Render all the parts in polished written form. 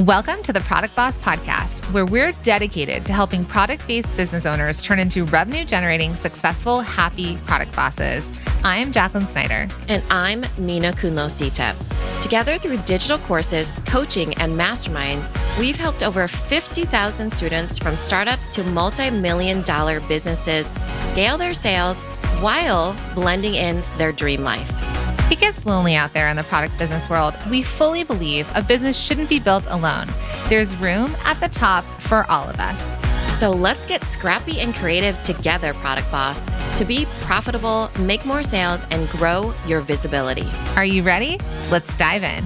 Welcome to the Product Boss Podcast, where we're dedicated to helping product-based business owners turn into revenue-generating, successful, happy product bosses. I'm Jacqueline Snyder. And I'm Mina Kunlo-Sitep. Together through digital courses, coaching, and masterminds, we've helped over 50,000 students from startup to multi-million-dollar businesses scale their sales while blending in their dream life. It gets lonely out there in the product business world. We fully believe a business shouldn't be built alone. There's room at the top for all of us. So let's get scrappy and creative together, Product Boss, to be profitable, make more sales, and grow your visibility. Are you ready? Let's dive in.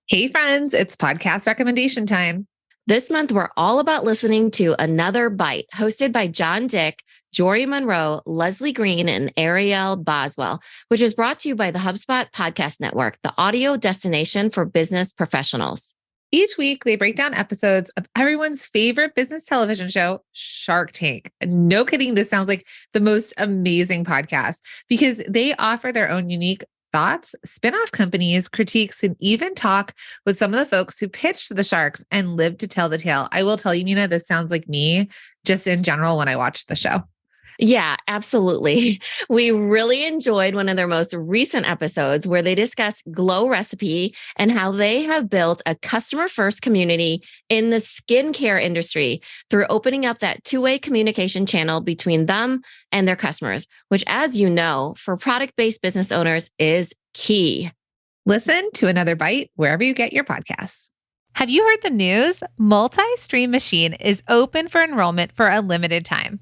Hey friends, it's podcast recommendation time. This month, we're all about listening to Another Bite, hosted by John Dick, Jory Monroe, Leslie Green, and Ariel Boswell, which is brought to you by the HubSpot Podcast Network, the audio destination for business professionals. Each week, they break down episodes of everyone's favorite business television show, Shark Tank. No kidding, this sounds like the most amazing podcast because they offer their own unique thoughts, spin-off companies, critiques, and even talk with some of the folks who pitched the sharks and lived to tell the tale. I will tell you, Mina, this sounds like me just in general when I watched the show. Yeah, absolutely. We really enjoyed one of their most recent episodes where they discuss Glow Recipe and how they have built a customer-first community in the skincare industry through opening up that two-way communication channel between them and their customers, which, as you know, for product-based business owners is key. Listen to Another Bite wherever you get your podcasts. Have you heard the news? Multi-Stream Machine is open for enrollment for a limited time.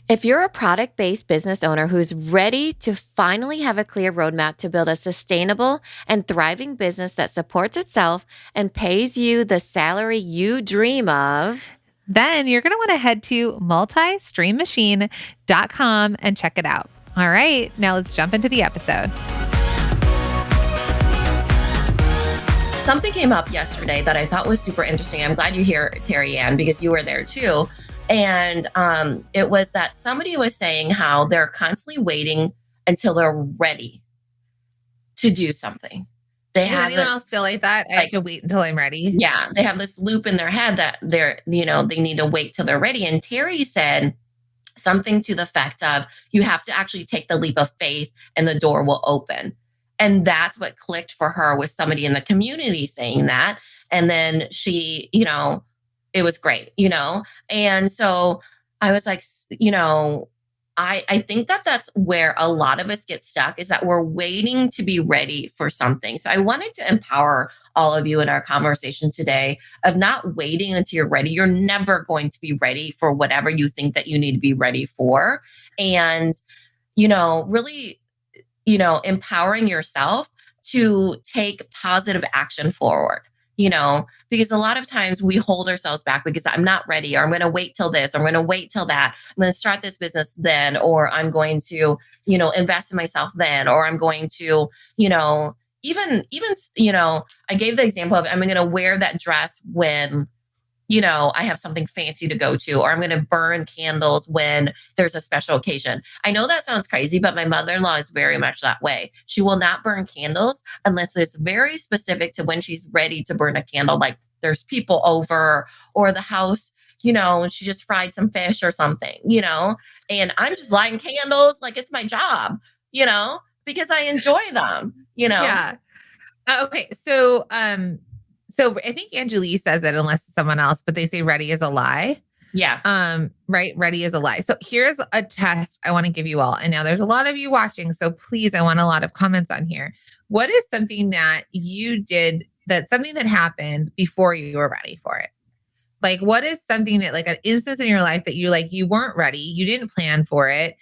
If you're a product-based business owner who's ready to finally have a clear roadmap to build a sustainable and thriving business that supports itself and pays you the salary you dream of, then you're going to want to head to multistreammachine.com and check it out. All right, now let's jump into the episode. Something came up yesterday that I thought was super interesting. I'm glad you're here, Terry Ann, because you were there too. And it was that somebody was saying how they're constantly waiting until they're ready to do something. Does anyone else feel like that? I have to wait until I'm ready. Yeah. They have this loop in their head that they need to wait till they're ready. And Terry said something to the effect of, you have to actually take the leap of faith and the door will open. And that's what clicked for her with somebody in the community saying that. And then she, it was great, And so I was like, I think that that's where a lot of us get stuck, is that we're waiting to be ready for something. So I wanted to empower all of you in our conversation today of not waiting until you're ready. You're never going to be ready for whatever you think that you need to be ready for. And, really, empowering yourself to take positive action forward. Because a lot of times we hold ourselves back because I'm not ready, or I'm going to wait till this, or I'm going to wait till that. I'm going to start this business then, or I'm going to, invest in myself then, or I'm going to, even, I gave the example of I'm going to wear that dress when, I have something fancy to go to, or I'm going to burn candles when there's a special occasion. I know that sounds crazy, but my mother-in-law is very much that way. She will not burn candles unless it's very specific to when she's ready to burn a candle. Like there's people over, or the house, and she just fried some fish or something, and I'm just lighting candles like it's my job, because I enjoy them, Yeah. Okay. So I think Angelique says it, unless it's someone else, but they say ready is a lie. Yeah. Right. Ready is a lie. So here's a test I want to give you all. And now there's a lot of you watching. So please, I want a lot of comments on here. What is something that you did, something that happened before you were ready for it? Like, what is something that, like, an instance in your life that you weren't ready, you didn't plan for it,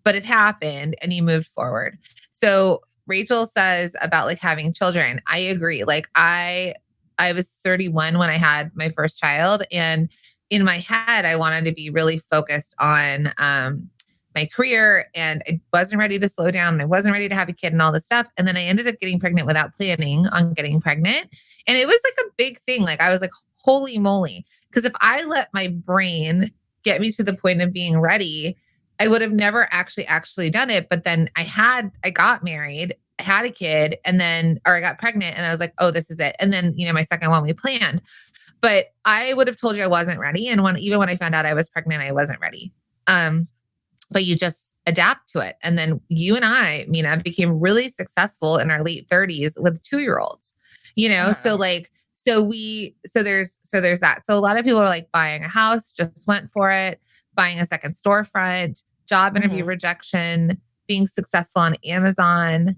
but it happened and you moved forward. So Rachel says about like having children. I agree. Like I was 31 when I had my first child, and in my head, I wanted to be really focused on my career, and I wasn't ready to slow down. And I wasn't ready to have a kid and all this stuff. And then I ended up getting pregnant without planning on getting pregnant. And it was like a big thing. Like I was like, holy moly. Because if I let my brain get me to the point of being ready, I would have never actually done it. But then I got married had a kid or I got pregnant and I was like, oh, this is it. And then, my second one we planned, but I would have told you I wasn't ready. And even when I found out I was pregnant, I wasn't ready. But you just adapt to it. And then you and I, Mina, became really successful in our late 30s with 2-year-olds, so there's that. So a lot of people are like buying a house, just went for it, buying a second storefront, job interview rejection, being successful on Amazon.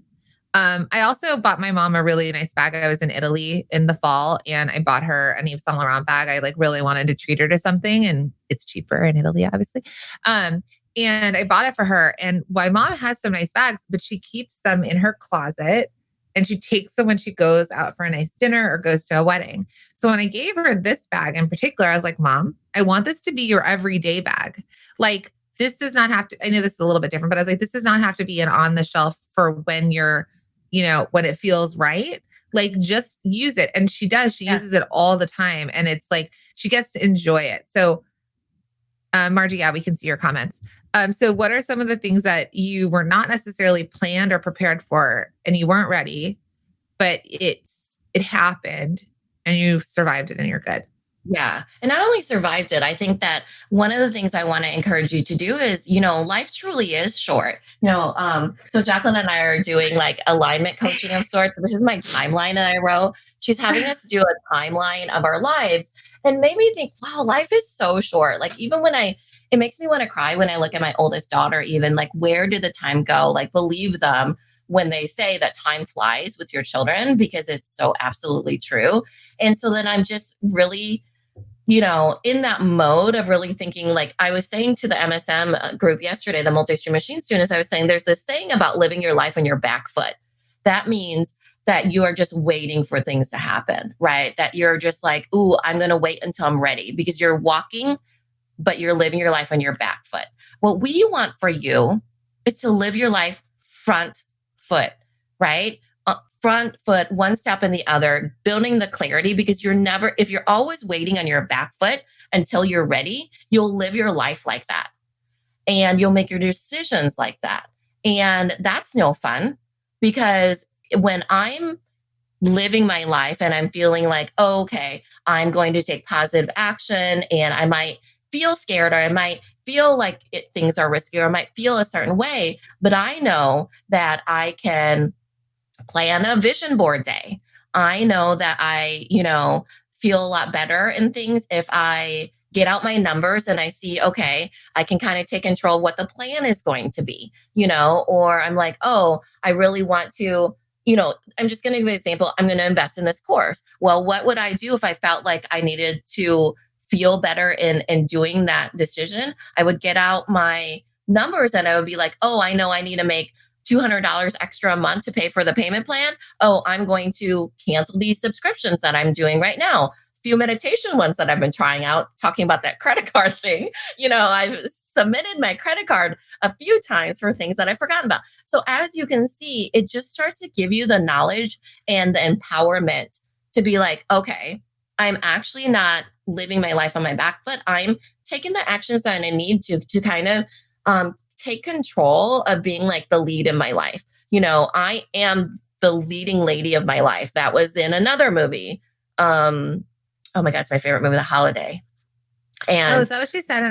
I also bought my mom a really nice bag. I was in Italy in the fall and I bought her an Yves Saint Laurent bag. I like really wanted to treat her to something and it's cheaper in Italy, obviously. And I bought it for her. And my mom has some nice bags, but she keeps them in her closet and she takes them when she goes out for a nice dinner or goes to a wedding. So when I gave her this bag in particular, I was like, Mom, I want this to be your everyday bag. Like, this does not have to, I know this is a little bit different, but I was like, this does not have to be an on the shelf for when you're, when it feels right. Like, just use it. And she does, she uses it all the time. And it's like, she gets to enjoy it. So Margie, yeah, we can see your comments. So what are some of the things that you were not necessarily planned or prepared for and you weren't ready, but it happened and you survived it and you're good? Yeah. And not only survived it, I think that one of the things I want to encourage you to do is, life truly is short. So Jacqueline and I are doing like alignment coaching of sorts. This is my timeline that I wrote. She's having us do a timeline of our lives and made me think, wow, life is so short. Like, even it makes me want to cry when I look at my oldest daughter, even like, where did the time go? Like, believe them when they say that time flies with your children, because it's so absolutely true. And so then I'm just really, in that mode of really thinking, like I was saying to the MSM group yesterday, the multi-stream machine students, I was saying, there's this saying about living your life on your back foot. That means that you are just waiting for things to happen, right? That you're just like, ooh, I'm going to wait until I'm ready, because you're walking, but you're living your life on your back foot. What we want for you is to live your life front foot, right? Front foot, one step in the other, building the clarity, because if you're always waiting on your back foot until you're ready, you'll live your life like that. And you'll make your decisions like that. And that's no fun, because when I'm living my life and I'm feeling like, oh, okay, I'm going to take positive action, and I might feel scared, or I might feel like things are risky, or I might feel a certain way, but I know that I can plan a vision board day. I know that I, feel a lot better in things if I get out my numbers and I see, okay, I can kind of take control of what the plan is going to be, or I'm like, oh, I really want to, I'm just going to give an example. I'm going to invest in this course. Well, what would I do if I felt like I needed to feel better in doing that decision? I would get out my numbers and I would be like, oh, I know I need to make $200 extra a month to pay for the payment plan. Oh, I'm going to cancel these subscriptions that I'm doing right now. Few meditation ones that I've been trying out, talking about that credit card thing. I've submitted my credit card a few times for things that I've forgotten about. So as you can see, it just starts to give you the knowledge and the empowerment to be like, okay, I'm actually not living my life on my back foot. I'm taking the actions that I need to kind of take control of being like the lead in my life. I am the leading lady of my life. That was in another movie. Oh my God, it's my favorite movie, The Holiday. And is that what she said?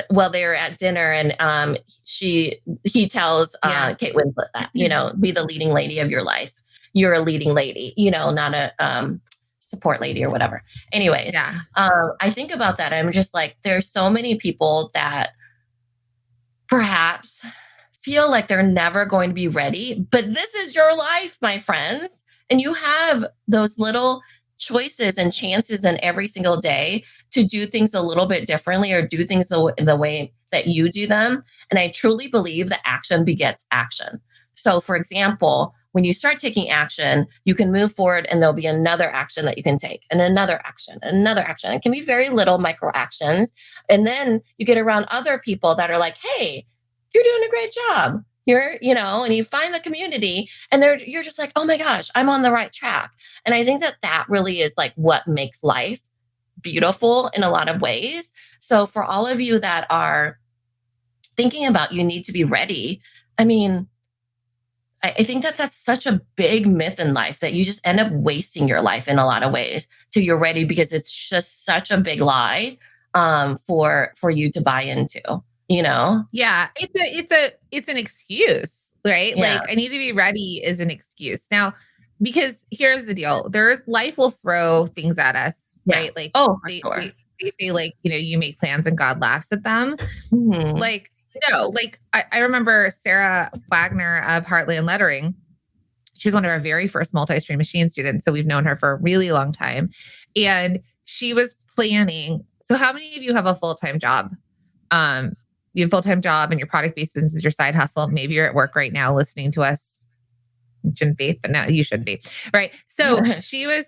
Well, they were at dinner and he tells Kate Winslet that, be the leading lady of your life. You're a leading lady, not a support lady or whatever. Anyways, I think about that. I'm just like, there's so many people that perhaps feel like they're never going to be ready, but this is your life, my friends. And you have those little choices and chances in every single day to do things a little bit differently, or do things the way that you do them. And I truly believe that action begets action. So for example, when you start taking action, you can move forward and there'll be another action that you can take, and another action, and another action. It can be very little micro actions. And then you get around other people that are like, hey, you're doing a great job. And you find the community and you're just like, oh my gosh, I'm on the right track. And I think that really is like what makes life beautiful in a lot of ways. So for all of you that are thinking about, you need to be ready. I mean, I think that that's such a big myth in life that you just end up wasting your life in a lot of ways till you're ready, because it's just such a big lie for you to buy into, you know? Yeah, it's an excuse, right? Yeah. Like I need to be ready is an excuse. Now, because here's the deal. There's life will throw things at us, Yeah. right? Like Oh, for they, sure. they say like, you make plans and God laughs at them. Mhm. Like, no, like I remember Sarah Wagner of Heartland Lettering. She's one of our very first multi-stream machine students. So we've known her for a really long time. And she was planning. So how many of you have a full-time job? You have a full-time job and your product-based business is your side hustle. Maybe you're at work right now listening to us. You shouldn't be, but no, you should be. Right. So she was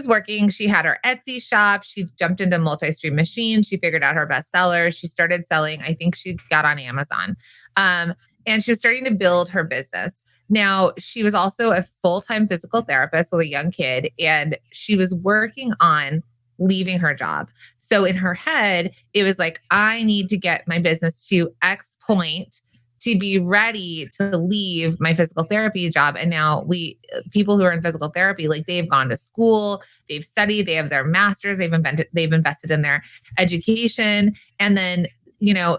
working. She had her Etsy shop. She jumped into multi-stream machine. She figured out her bestseller. She started selling. I think she got on Amazon. And she was starting to build her business. Now, she was also a full-time physical therapist with a young kid, and she was working on leaving her job. So in her head, it was like, I need to get my business to X point to be ready to leave my physical therapy job. And now people who are in physical therapy, like they've gone to school, they've studied, they have their masters, they've invested in their education. And then,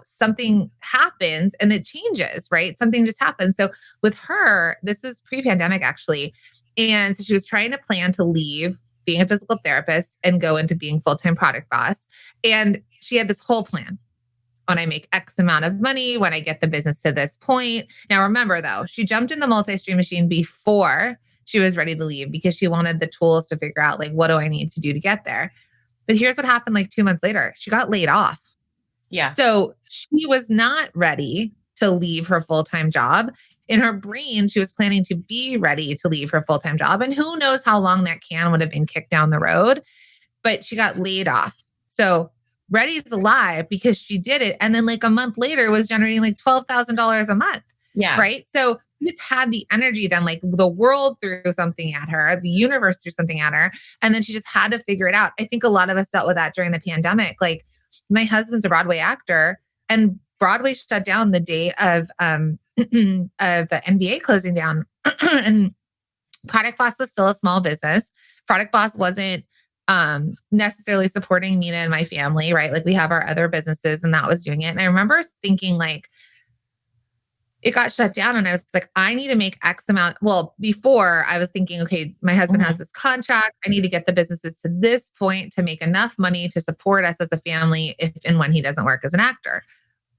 something happens and it changes, right? Something just happens. So with her, this was pre-pandemic actually. And so she was trying to plan to leave being a physical therapist and go into being full-time product boss. And she had this whole plan. When I make X amount of money, when I get the business to this point. Now, remember though, she jumped in the multi-stream machine before she was ready to leave because she wanted the tools to figure out like, what do I need to do to get there? But here's what happened like 2 months later. She got laid off. Yeah. So she was not ready to leave her full-time job. In her brain, she was planning to be ready to leave her full-time job. And who knows how long that can would have been kicked down the road, but she got laid off. So Ready is alive because she did it. And then like a month later was generating like $12,000 a month. Yeah. Right. So she just had the energy then, like the world threw something at her, the universe threw something at her. And then she just had to figure it out. I think a lot of us dealt with that during the pandemic. Like my husband's a Broadway actor and Broadway shut down the day of the NBA closing down. And Product Boss was still a small business. Product Boss wasn't necessarily supporting Mina and my family, right? Like we have our other businesses and that was doing it. And I remember thinking like, it got shut down and I was like, I need to make X amount. Well, before I was thinking, okay, my husband has this contract. I need to get the businesses to this point to make enough money to support us as a family if and when he doesn't work as an actor.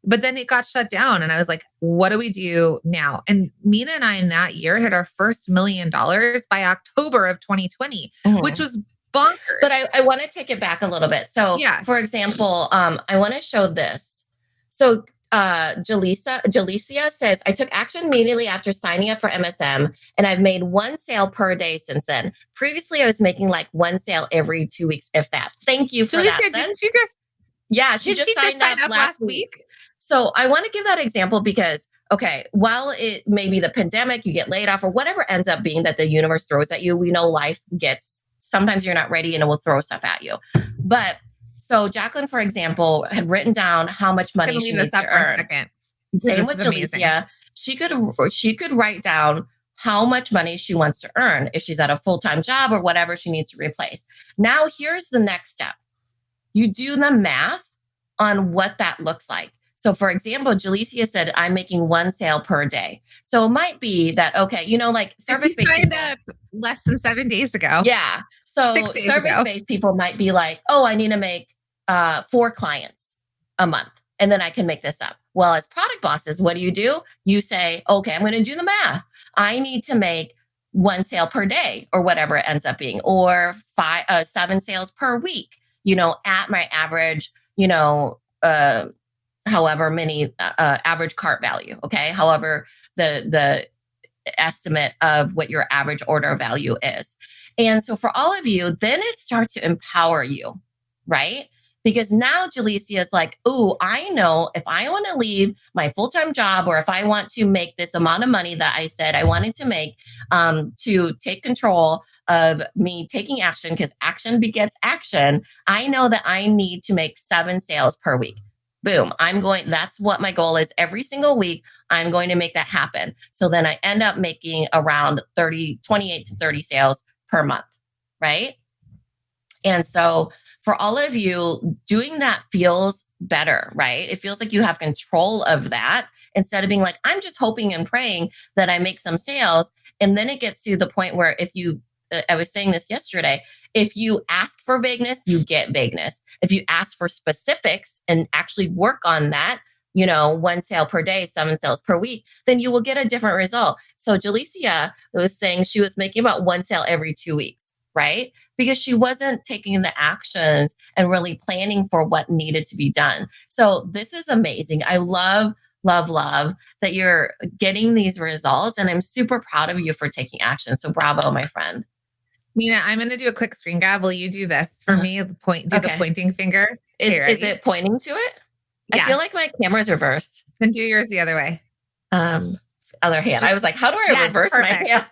But then it got shut down and I was like, what do we do now? And Mina and I in that year hit our first $1 million by October of 2020, which was bonkers. But I want to take it back a little bit. So Yeah. for example, I want to show this. So Jalicia says, I took action immediately after signing up for MSM and I've made one sale per day since then. Previously, I was making like one sale every 2 weeks, if that. Thank you for that. Didn't she just she just signed up last week. week? So I want to give that example because, okay, while it may be the pandemic, you get laid off or whatever ends up being that the universe throws at you, we know life gets, sometimes you're not ready and it will throw stuff at you. But so Jacqueline, for example, had written down how much money she needs to earn. For a second. Same with Jalicia. She could write down how much money she wants to earn if she's at a full-time job or whatever she needs to replace. Now, here's the next step. You do the math on what that looks like. So for example, Jalicia said, I'm making one sale per day. So it might be that, okay, like service-based signed up less than 7 days ago. Yeah. So service-based people might be like, oh, I need to make 4 clients a month and then I can make this up. Well, as product bosses, what do? You say, okay, I'm going to do the math. I need to make 1 sale per day or whatever it ends up being, or 7 sales per week, at my average, however many average cart value. Okay. However, the estimate of what your average order value is. And so for all of you, then it starts to empower you, right? Because now Jalicia is like, oh, I know if I want to leave my full-time job or if I want to make this amount of money that I said I wanted to make to take control of me taking action, because action begets action. I know that I need to make 7 sales per week. Boom. That's what my goal is every single week. I'm going to make that happen. So then I end up making around 28 to 30 sales per month. Right. And so for all of you, doing that feels better, right? It feels like you have control of that instead of being like, I'm just hoping and praying that I make some sales. And then it gets to the point where I was saying this yesterday, if you ask for vagueness, you get vagueness. If you ask for specifics and actually work on that, 1 sale per day, 7 sales per week, then you will get a different result. So Jalicia was saying she was making about 1 sale every 2 weeks, right? Because she wasn't taking the actions and really planning for what needed to be done. So this is amazing. I love that you're getting these results. And I'm super proud of you for taking action. So bravo, my friend. Mina, I'm going to do a quick screen grab. Will you do this for me? The pointing finger. Is it pointing to it? Yeah. I feel like my camera's reversed. Then do yours the other way. Other hand. I was like, how do I reverse my hand?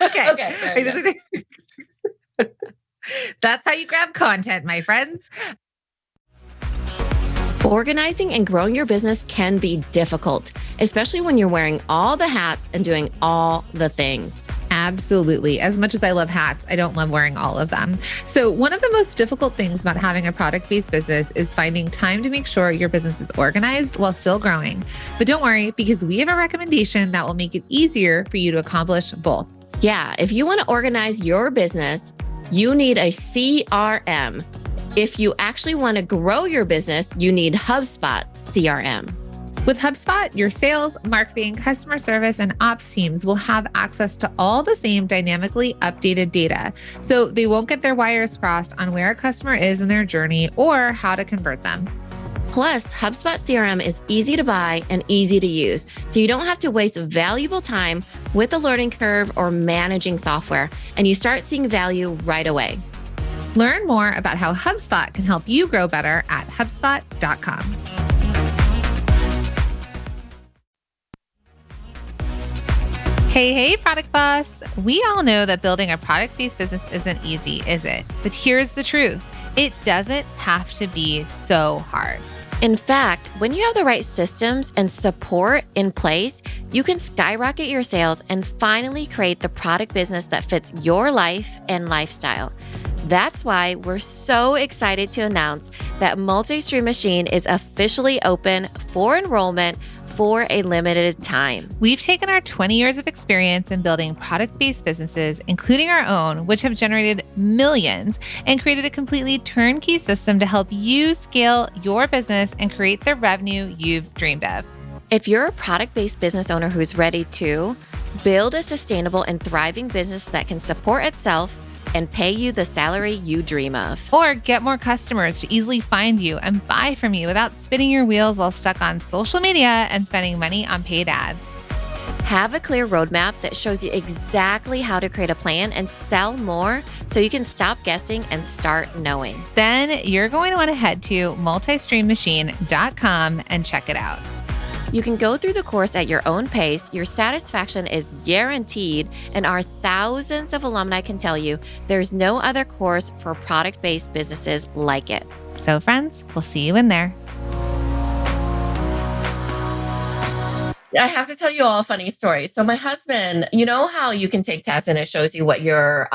Okay. That's how you grab content, my friends. Organizing and growing your business can be difficult, especially when you're wearing all the hats and doing all the things. Absolutely. As much as I love hats, I don't love wearing all of them. So one of the most difficult things about having a product-based business is finding time to make sure your business is organized while still growing. But don't worry, because we have a recommendation that will make it easier for you to accomplish both. Yeah, if you want to organize your business, you need a CRM. If you actually want to grow your business, you need HubSpot CRM. With HubSpot, your sales, marketing, customer service, and ops teams will have access to all the same dynamically updated data. So they won't get their wires crossed on where a customer is in their journey or how to convert them. Plus, HubSpot CRM is easy to buy and easy to use, so you don't have to waste valuable time with a learning curve or managing software, and you start seeing value right away. Learn more about how HubSpot can help you grow better at HubSpot.com. Hey, Product Boss. We all know that building a product-based business isn't easy, is it? But here's the truth. It doesn't have to be so hard. In fact, when you have the right systems and support in place, you can skyrocket your sales and finally create the product business that fits your life and lifestyle. That's why we're so excited to announce that Multi-Stream Machine is officially open for enrollment for a limited time. We've taken our 20 years of experience in building product-based businesses, including our own, which have generated millions, and created a completely turnkey system to help you scale your business and create the revenue you've dreamed of. If you're a product-based business owner who's ready to build a sustainable and thriving business that can support itself and pay you the salary you dream of. Or get more customers to easily find you and buy from you without spinning your wheels while stuck on social media and spending money on paid ads. Have a clear roadmap that shows you exactly how to create a plan and sell more so you can stop guessing and start knowing. Then you're going to want to head to multistreammachine.com and check it out. You can go through the course at your own pace. Your satisfaction is guaranteed, and our thousands of alumni can tell you there's no other course for product-based businesses like it. So friends, we'll see you in there. I have to tell you all a funny story. So my husband, you know how you can take tests and it shows you what your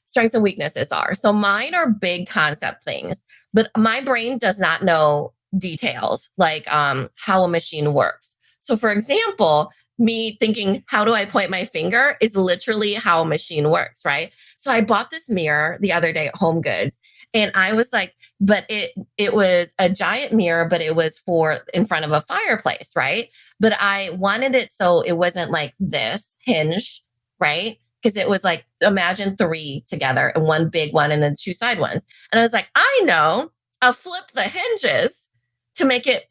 strengths and weaknesses are. So mine are big concept things, but my brain does not know details like how a machine works. So for example, me thinking, how do I point my finger is literally how a machine works, right? So I bought this mirror the other day at Home Goods, and I was like, but it was a giant mirror, but it was for in front of a fireplace, right? But I wanted it so it wasn't like this hinged, right? Because it was like, imagine 3 together and one big one and then 2 side ones. And I was like, I know, I'll flip the hinges to make it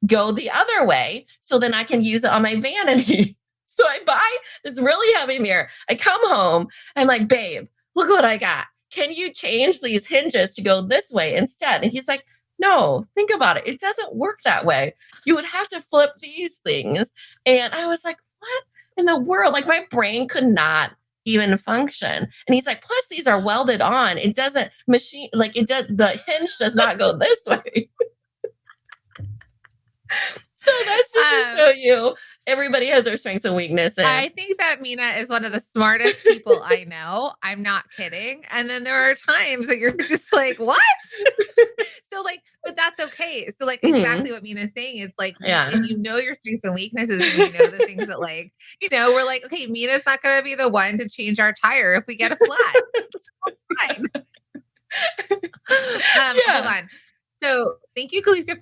go the other way so then I can use it on my vanity. So I buy this really heavy mirror. I come home, I'm like, babe, look what I got. Can you change these hinges to go this way instead? And he's like, no, think about it. It doesn't work that way. You would have to flip these things. And I was like, what in the world? Like my brain could not even function. And he's like, plus these are welded on. It doesn't the hinge does not go this way. So that's just to show you everybody has their strengths and weaknesses. I think that Mina is one of the smartest people I know. I'm not kidding. And then there are times that you're just like, what? So like, but that's okay. So like Mhm. exactly what Mina's saying is like, Yeah. if you know your strengths and weaknesses and you know the things that like, we're like, okay, Mina's not going to be the one to change our tire if we get a flat. So fine. Hold on. So thank you, Galicia,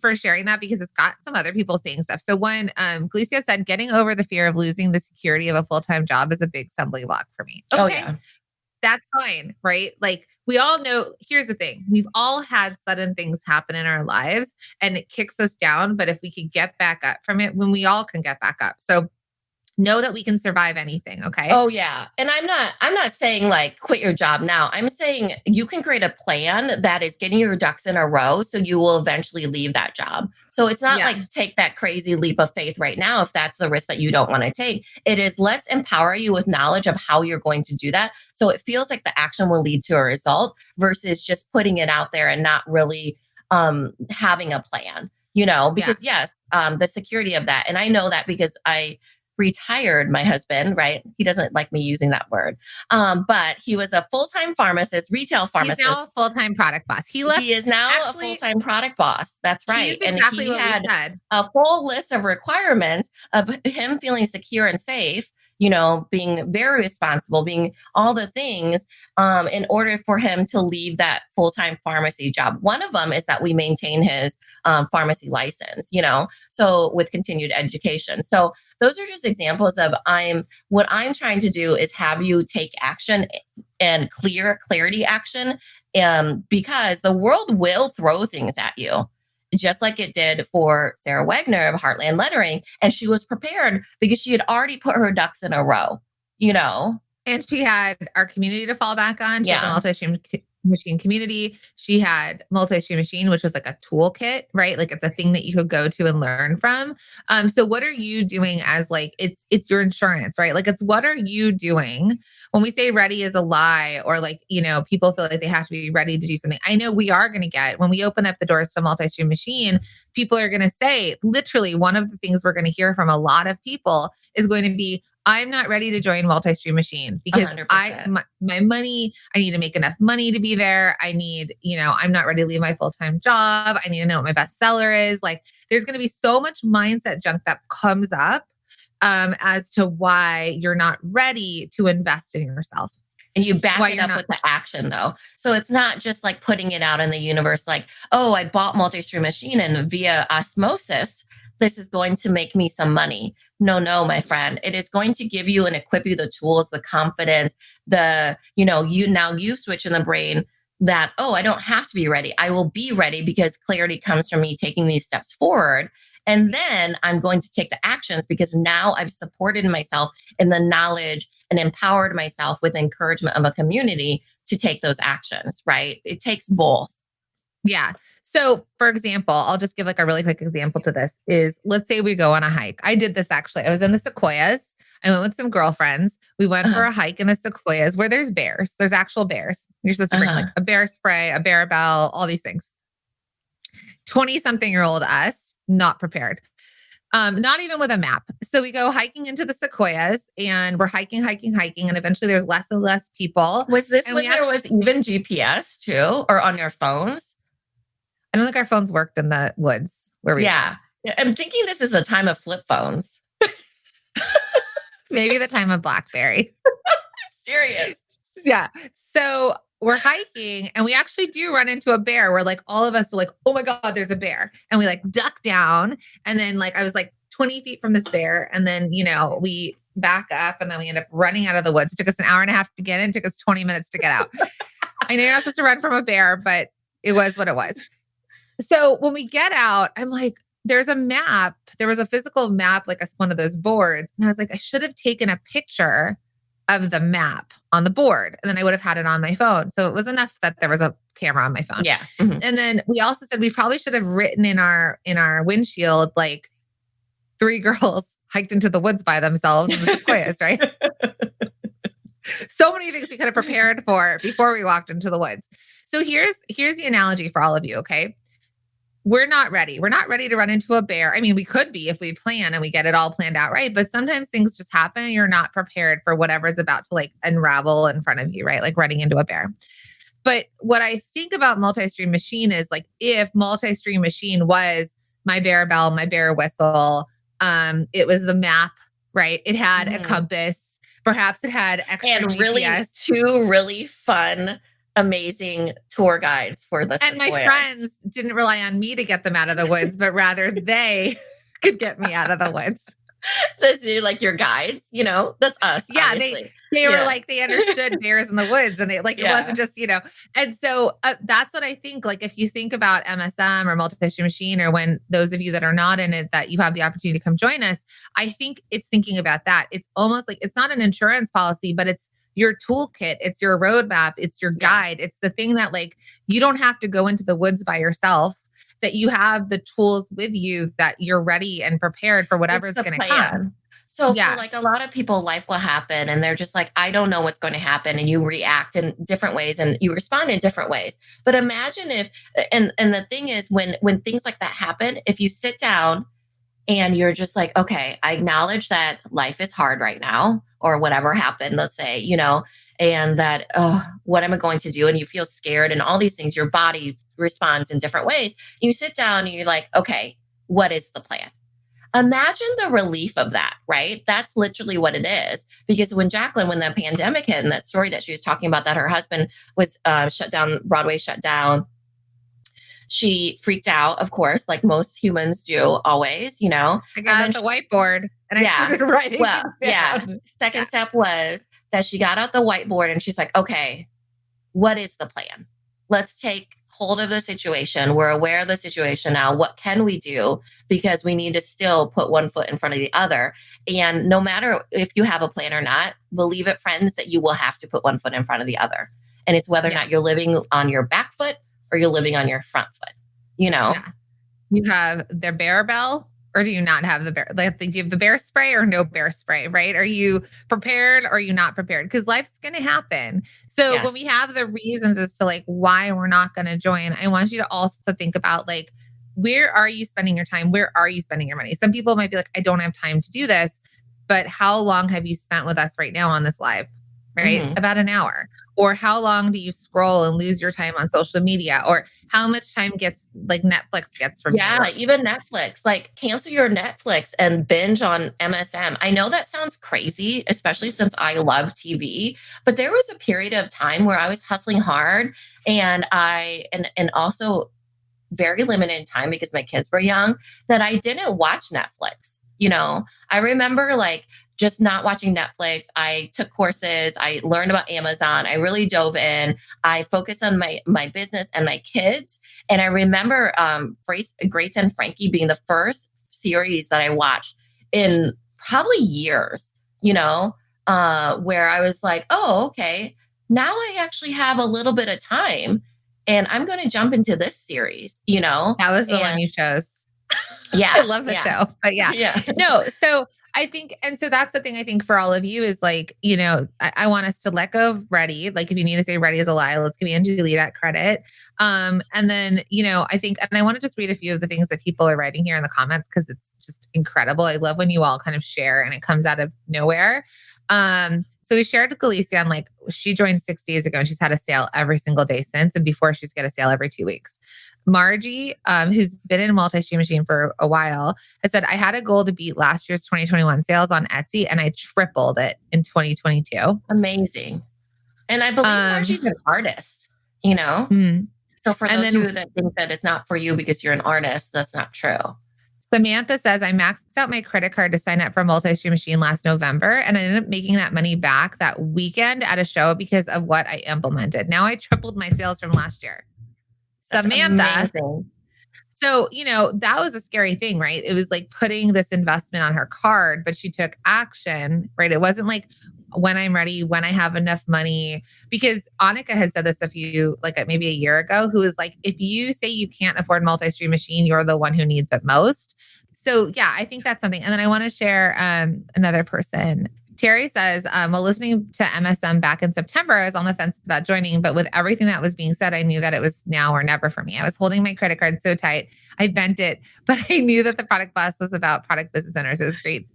for sharing that because it's got some other people saying stuff. So one, Galicia said, getting over the fear of losing the security of a full-time job is a big stumbling block for me. Okay. Oh, yeah. That's fine, right? Like we all know, here's the thing. We've all had sudden things happen in our lives and it kicks us down. But if we could get back up from it, when we all can get back up. So know that we can survive anything. Okay. Oh yeah. And I'm not saying like quit your job now. I'm saying you can create a plan that is getting your ducks in a row so you will eventually leave that job. So it's not like take that crazy leap of faith right now if that's the risk that you don't want to take. It is let's empower you with knowledge of how you're going to do that. So it feels like the action will lead to a result versus just putting it out there and not really having a plan, because yes, the security of that. And I know that because I retired my husband, right? He doesn't like me using that word. But he was a full-time pharmacist, retail pharmacist. He's now a full-time product boss. He is now a full-time product boss. That's right. Exactly and he what had we said. a full list of requirements of him feeling secure and safe, being very responsible, being all the things in order for him to leave that full-time pharmacy job. One of them is that we maintain his pharmacy license, so with continued education. So those are just examples of what I'm trying to do is have you take action and clarity action because the world will throw things at you. Just like it did for Sarah Wagner of Heartland Lettering. And she was prepared because she had already put her ducks in a row, And she had our community to fall back on. She had the multi-stream machine community. She had multi-stream machine, which was like a toolkit, right? Like it's a thing that you could go to and learn from. So what are you doing as like, it's your insurance, right? Like it's, what are you doing when we say ready is a lie or like, people feel like they have to be ready to do something. I know we are going to get, when we open up the doors to multi-stream machine, people are going to say, literally one of the things we're going to hear from a lot of people is going to be, I'm not ready to join multi-stream machine because 100%. my money, I need to make enough money to be there. I need, I'm not ready to leave my full-time job. I need to know what my best seller is. Like there's going to be so much mindset junk that comes up as to why you're not ready to invest in yourself. And you back it up with the action though. So it's not just like putting it out in the universe like, oh, I bought multi-stream machine and via osmosis, this is going to make me some money. No, my friend. It is going to give you and equip you the tools, the confidence, you switch in the brain that, oh, I don't have to be ready. I will be ready because clarity comes from me taking these steps forward. And then I'm going to take the actions because now I've supported myself in the knowledge and empowered myself with encouragement of a community to take those actions, right? It takes both. Yeah. So for example, I'll just give like a really quick example to this is let's say we go on a hike. I did this actually. I was in the sequoias. I went with some girlfriends. We went for a hike in the sequoias where there's bears. There's actual bears. You're supposed to bring like a bear spray, a bear bell, all these things. 20-something-year-old us, not prepared. Not even with a map. So we go hiking into the sequoias and we're hiking. And eventually there's less and less people. Was this when there was even GPS too, or on your phones? I don't think our phones worked in the woods where we were. I'm thinking this is a time of flip phones. Maybe the time of BlackBerry. Serious. Yeah. So we're hiking and we actually do run into a bear where like all of us are like, oh my God, there's a bear. And we like duck down. And then like, I was like 20 feet from this bear. And then, we back up and then we end up running out of the woods. It took us an hour and a half to get in. It took us 20 minutes to get out. I know you're not supposed to run from a bear, but it was what it was. So when we get out, I'm like, there's a map. There was a physical map, like one of those boards. And I was like, I should have taken a picture of the map on the board. And then I would have had it on my phone. So it was enough that there was a camera on my phone. Yeah. Mm-hmm. And then we also said we probably should have written in our windshield, like 3 girls hiked into the woods by themselves in the sequoias, right? So many things we could have prepared for before we walked into the woods. So here's the analogy for all of you. Okay. we're not ready. We're not ready to run into a bear. I mean, we could be if we plan and we get it all planned out right. But sometimes things just happen and you're not prepared for whatever's about to like unravel in front of you, right? Like running into a bear. But what I think about multi-stream machine is like if multi-stream machine was my bear bell, my bear whistle, it was the map, right? It had a compass. Perhaps it had extra and really GPS. two really fun, amazing tour guides for the And my sequoias. friends didn't rely on me to get them out of the woods, but rather they could get me out of the woods. That's like your guides, that's us. Yeah, obviously. they were like, they understood bears in the woods and they like, it Yeah. wasn't just, and so that's what I think, like, if you think about MSM or multi-stream machine, or when those of you that are not in it, that you have the opportunity to come join us, I think it's thinking about that. It's almost like, it's not an insurance policy, but it's your toolkit. It's your roadmap. It's your guide. It's the thing that like, you don't have to go into the woods by yourself, that you have the tools with you, that you're ready and prepared for whatever's going to come. So for like a lot of people, life will happen and they're just like, I don't know what's going to happen. And you react in different ways and you respond in different ways. But imagine if, and the thing is when things like that happen, if you sit down and you're just like, okay, I acknowledge that life is hard right now or whatever happened, let's say, and that, what am I going to do? And you feel scared and all these things, your body responds in different ways. You sit down and you're like, okay, what is the plan? Imagine the relief of that, right? That's literally what it is. Because when the pandemic hit and that story that she was talking about, that her husband was shut down, Broadway shut down, she freaked out, of course, like most humans do always, I got out the whiteboard and I started writing. Well, Second step was that she got out the whiteboard and she's like, okay, what is the plan? Let's take hold of the situation. We're aware of the situation now. What can we do? Because we need to still put one foot in front of the other. And no matter if you have a plan or not, believe it, friends, that you will have to put one foot in front of the other. And it's whether or not you're living on your back foot or you're living on your front foot, You have the bear bell, or do you not have the bear? Like, do you have the bear spray or no bear spray, right? Are you prepared or are you not prepared? Because life's going to happen. So when we have the reasons as to like why we're not going to join, I want you to also think about like, where are you spending your time? Where are you spending your money? Some people might be like, I don't have time to do this, but how long have you spent with us right now on this live? Right? About an hour. Or how long do you scroll and lose your time on social media? Or how much time gets like Netflix gets from you? Even Netflix, like cancel your Netflix and binge on MSM. I know that sounds crazy, especially since I love TV, but there was a period of time where I was hustling hard and and also very limited time because my kids were young, that I didn't watch Netflix. I remember like just not watching Netflix. I took courses. I learned about Amazon. I really dove in. I focused on my business and my kids. And I remember Grace and Frankie being the first series that I watched in probably years, where I was like, oh, okay, now I actually have a little bit of time and I'm going to jump into this series, That was the one you chose. Yeah. I love the show, but no. So I think, and so that's the thing I think for all of you is like, I want us to let go of ready. Like if you need to say ready is a lie, let's give Angelie that credit. And then, I think, and I want to just read a few of the things that people are writing here in the comments, because it's just incredible. I love when you all kind of share and it comes out of nowhere. So we shared with Galicia, like she joined 6 days ago and she's had a sale every single day since. And before she's got a sale every 2 weeks. Margie, who's been in multi-stream machine for a while, has said, I had a goal to beat last year's 2021 sales on Etsy and I tripled it in 2022. Amazing. And I believe Margie's an artist, So for those of you that think that it's not for you because you're an artist, that's not true. Samantha says, I maxed out my credit card to sign up for multi-stream machine last November, and I ended up making that money back that weekend at a show because of what I implemented. Now I tripled my sales from last year. That's Samantha. amazing. So, that was a scary thing, right? It was like putting this investment on her card, but she took action, right? It wasn't like when I'm ready, when I have enough money, because Annika had said this maybe a year ago, who was like, if you say you can't afford multi-stream machine, you're the one who needs it most. So yeah, I think that's something. And then I want to share another person. Terry says, while listening to MSM back in September, I was on the fence about joining, but with everything that was being said, I knew that it was now or never for me. I was holding my credit card so tight, I bent it, but I knew that the Product Boss was about product business owners. It was great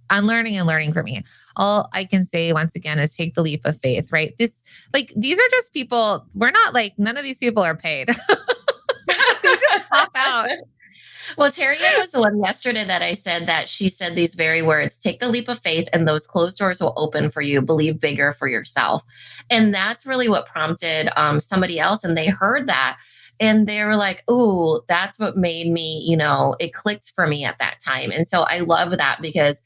unlearning and learning for me. All I can say once again is take the leap of faith, right? These are just people. We're not none of these people are paid. They just pop out. Well, Terry was the one yesterday that I said that she said these very words, take the leap of faith and those closed doors will open for you. Believe bigger for yourself. And that's really what prompted somebody else. And they heard that and they were like, oh, that's what made me, it clicked for me at that time. And so I love that because,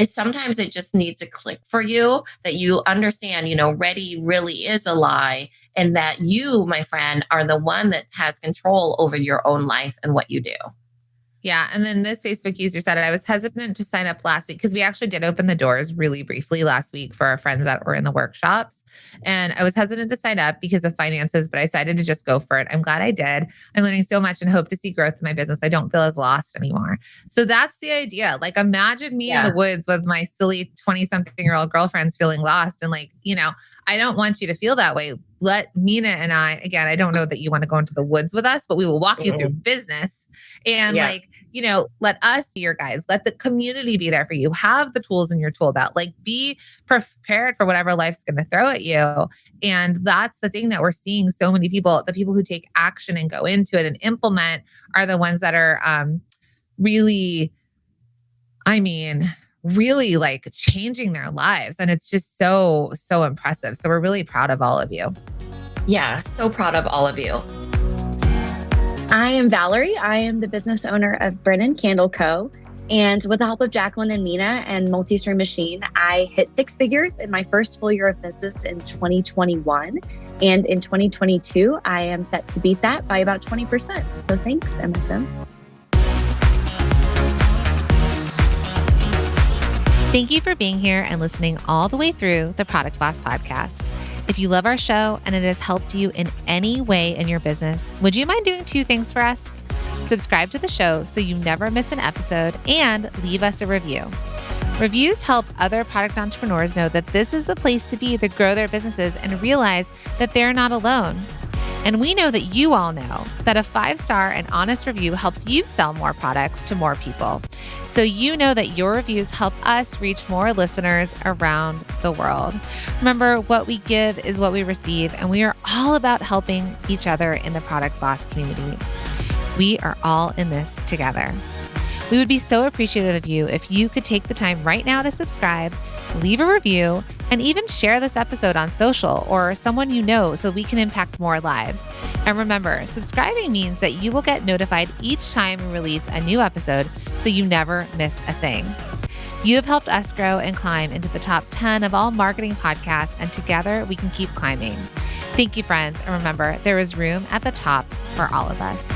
sometimes it just needs to click for you that you understand, ready really is a lie. And that you, my friend, are the one that has control over your own life and what you do. Yeah. And then this Facebook user said, I was hesitant to sign up last week because we actually did open the doors really briefly last week for our friends that were in the workshops. And I was hesitant to sign up because of finances, but I decided to just go for it. I'm glad I did. I'm learning so much and hope to see growth in my business. I don't feel as lost anymore. So that's the idea. Imagine me in the woods with my silly 20-something-year-old girlfriends feeling lost. And I don't want you to feel that way. Let Mina and I, again, I don't know that you want to go into the woods with us, but we will walk you through business and let us be your guides. Let the community be there for you. Have the tools in your tool belt. Be prepared for whatever life's going to throw at you. And that's the thing that we're seeing so many people, the people who take action and go into it and implement are the ones that are really changing their lives. And it's just so, so impressive. So we're really proud of all of you. Yeah, so proud of all of you. I am Valerie. I am the business owner of Brennan Candle Co. And with the help of Jacqueline and Mina and Multi-Stream Machine, I hit 6 figures in my first full year of business in 2021. And in 2022, I am set to beat that by about 20%. So thanks, MSM. Thank you for being here and listening all the way through the Product Boss podcast. If you love our show and it has helped you in any way in your business, would you mind doing 2 things for us? Subscribe to the show so you never miss an episode and leave us a review. Reviews help other product entrepreneurs know that this is the place to be to grow their businesses and realize that they're not alone. And we know that you all know that a 5-star and honest review helps you sell more products to more people. So you know that your reviews help us reach more listeners around the world. Remember, what we give is what we receive, and we are all about helping each other in the Product Boss community. We are all in this together. We would be so appreciative of you if you could take the time right now to subscribe, leave a review, and even share this episode on social or someone you know so we can impact more lives. And remember, subscribing means that you will get notified each time we release a new episode so you never miss a thing. You have helped us grow and climb into the top 10 of all marketing podcasts, and together we can keep climbing. Thank you, friends. And remember, there is room at the top for all of us.